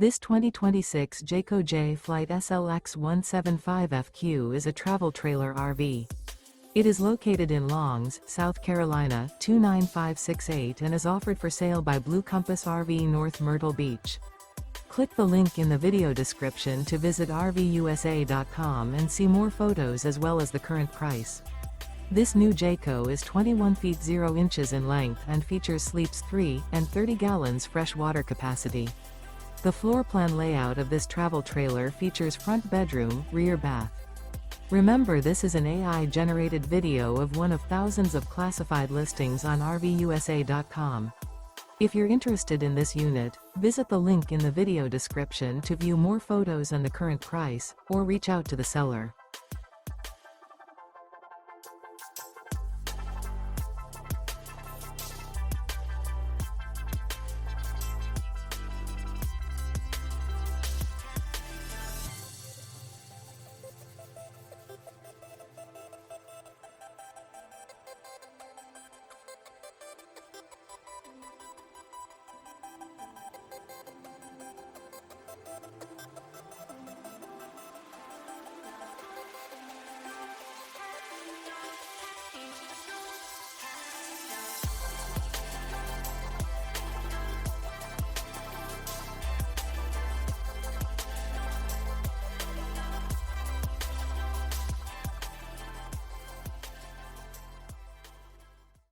This 2026 Jayco Jay Flight SLX 175FQ is a travel trailer RV. It is located in Longs, South Carolina, 29568 and is offered for sale by Blue Compass RV North Myrtle Beach. Click the link in the video description to visit RVUSA.com and see more photos as well as the current price. This new Jayco is 21 feet 0 inches in length and features sleeps 3 and 30 gallons fresh water capacity. The floor plan layout of this travel trailer features front bedroom, rear bath. Remember, this is an AI-generated video of one of thousands of classified listings on RVUSA.com. If you're interested in this unit, visit the link in the video description to view more photos and the current price, or reach out to the seller.